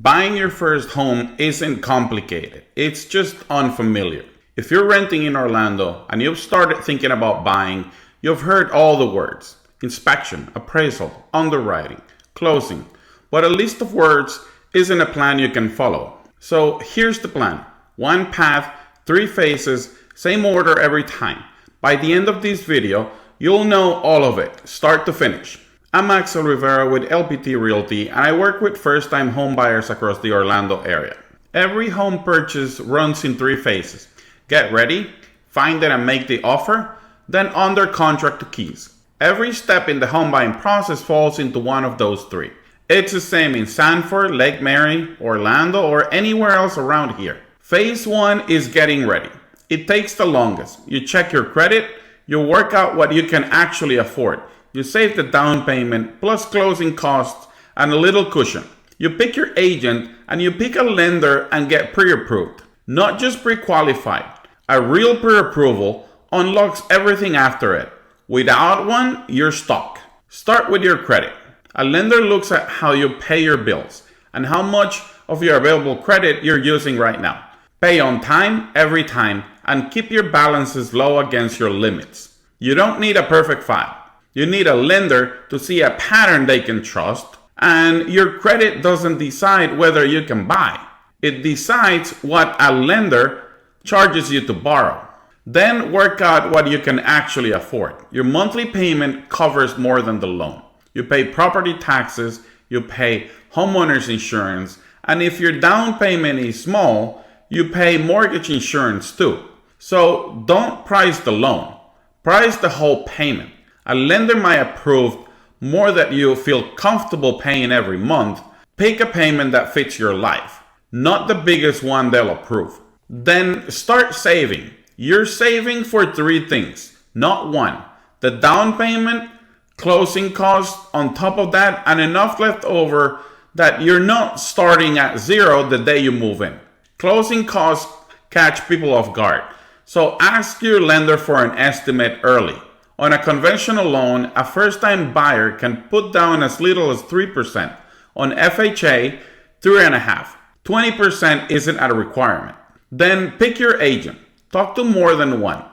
Buying your first home isn't complicated, it's just unfamiliar. If you're renting in Orlando and you've started thinking about buying, you've heard all the words: inspection, appraisal, underwriting, closing. But a list of words isn't a plan you can follow. So here's the plan: one path, three phases, same order every time. By the end of this video, you'll know all of it, start to finish. I'm Axel Rivera with LPT Realty, and I work with first-time home buyers across the Orlando area. Every home purchase runs in three phases: get ready, find it and make the offer, then under contract to keys. Every step in the home buying process falls into one of those three. It's the same in Sanford, Lake Mary, Orlando, or anywhere else around here. Phase one is getting ready. It takes the longest. You check your credit, you work out what you can actually afford. You save the down payment plus closing costs and a little cushion. You pick your agent and you pick a lender and get pre-approved. Not just pre-qualified. A real pre-approval unlocks everything after it. Without one, you're stuck. Start with your credit. A lender looks at how you pay your bills and how much of your available credit you're using right now. Pay on time, every time, and keep your balances low against your limits. You don't need a perfect file. You need a lender to see a pattern they can trust, and your credit doesn't decide whether you can buy. It decides what a lender charges you to borrow. Then work out what you can actually afford. Your monthly payment covers more than the loan. You pay property taxes, you pay homeowners insurance, and if your down payment is small, you pay mortgage insurance too. So don't price the loan, price the whole payment. A lender might approve more that you feel comfortable paying every month. Pick a payment that fits your life, not the biggest one they'll approve. Then start saving. You're saving for three things, not one: the down payment, closing costs on top of that, and enough left over that you're not starting at zero the day you move in. Closing costs catch people off guard, so ask your lender for an estimate early. On a conventional loan, a first-time buyer can put down as little as 3%. On FHA, 3.5%. 20% isn't a requirement. Then pick your agent. Talk to more than one,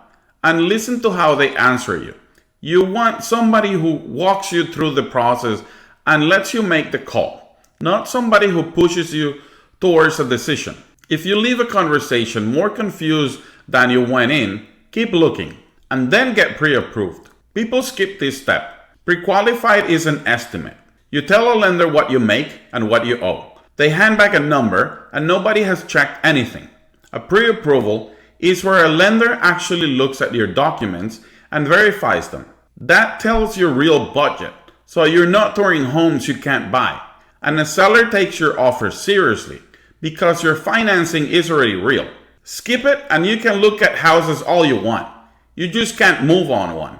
and listen to how they answer you. You want somebody who walks you through the process and lets you make the call, not somebody who pushes you towards a decision. If you leave a conversation more confused than you went in, keep looking, and then get pre-approved. People skip this step. Pre-qualified is an estimate. You tell a lender what you make and what you owe. They hand back a number and nobody has checked anything. A pre-approval is where a lender actually looks at your documents and verifies them. That tells your real budget, so you're not touring homes you can't buy. And the seller takes your offer seriously because your financing is already real. Skip it and you can look at houses all you want. You just can't move on one.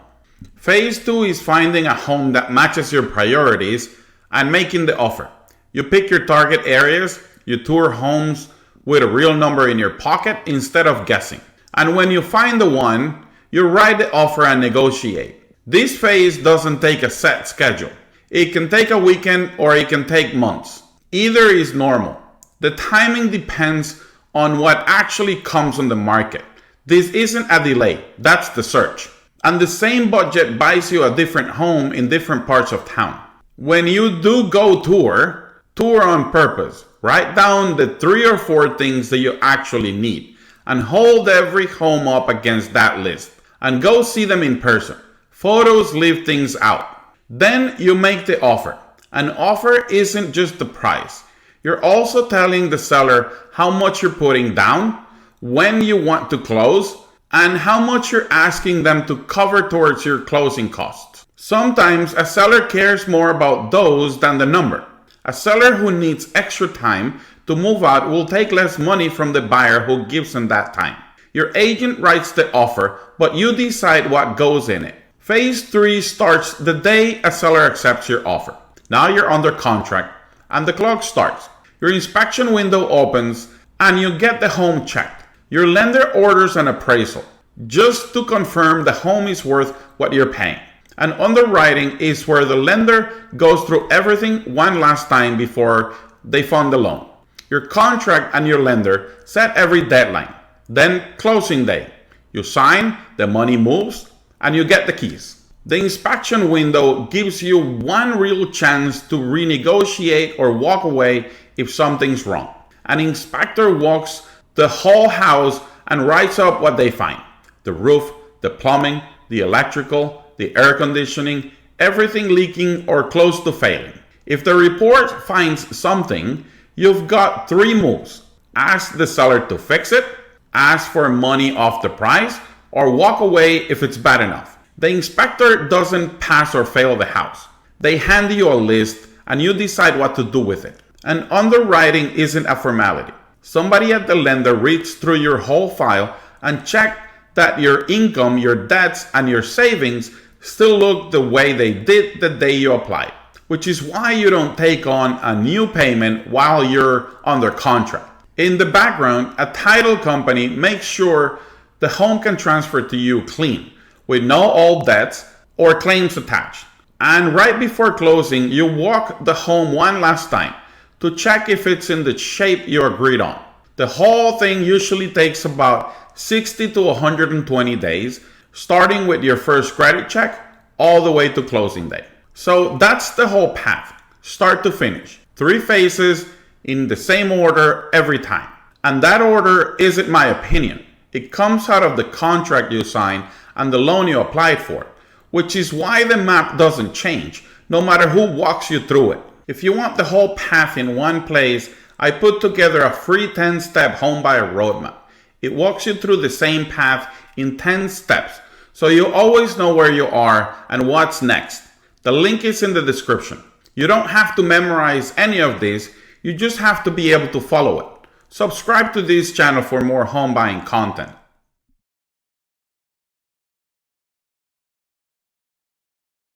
Phase two is finding a home that matches your priorities and making the offer. You pick your target areas, you tour homes with a real number in your pocket instead of guessing. And when you find the one, you write the offer and negotiate. This phase doesn't take a set schedule. It can take a weekend or it can take months. Either is normal. The timing depends on what actually comes on the market. This isn't a delay, that's the search. And the same budget buys you a different home in different parts of town. When you do go tour on purpose. Write down the 3 or 4 things that you actually need and hold every home up against that list and go see them in person. Photos leave things out. Then you make the offer. An offer isn't just the price. You're also telling the seller how much you're putting down, when you want to close, and how much you're asking them to cover towards your closing costs. Sometimes a seller cares more about those than the number. A seller who needs extra time to move out will take less money from the buyer who gives them that time. Your agent writes the offer, but you decide what goes in it. Phase 3 starts the day a seller accepts your offer. Now you're under contract and the clock starts. Your inspection window opens and you get the home checked. Your lender orders an appraisal just to confirm the home is worth what you're paying. And underwriting is where the lender goes through everything one last time before they fund the loan. Your contract and your lender set every deadline. Then closing day. You sign, the money moves, and you get the keys. The inspection window gives you one real chance to renegotiate or walk away if something's wrong. An inspector walks the whole house and writes up what they find. The roof, the plumbing, the electrical, the air conditioning, everything leaking or close to failing. If the report finds something, you've got 3 moves. Ask the seller to fix it, ask for money off the price, or walk away if it's bad enough. The inspector doesn't pass or fail the house. They hand you a list and you decide what to do with it. And underwriting isn't a formality. Somebody at the lender reads through your whole file and check that your income, your debts, and your savings still look the way they did the day you applied, which is why you don't take on a new payment while you're under contract. In the background, a title company makes sure the home can transfer to you clean, with no old debts or claims attached. And right before closing, you walk the home one last time to check if it's in the shape you agreed on. The whole thing usually takes about 60 to 120 days, starting with your first credit check all the way to closing day. So that's the whole path, start to finish. 3 phases in the same order every time. And that order isn't my opinion. It comes out of the contract you signed and the loan you applied for, which is why the map doesn't change, no matter who walks you through it. If you want the whole path in one place, I put together a free 10-step homebuyer roadmap. It walks you through the same path in 10 steps, so you always know where you are and what's next. The link is in the description. You don't have to memorize any of this, you just have to be able to follow it. Subscribe to this channel for more home buying content.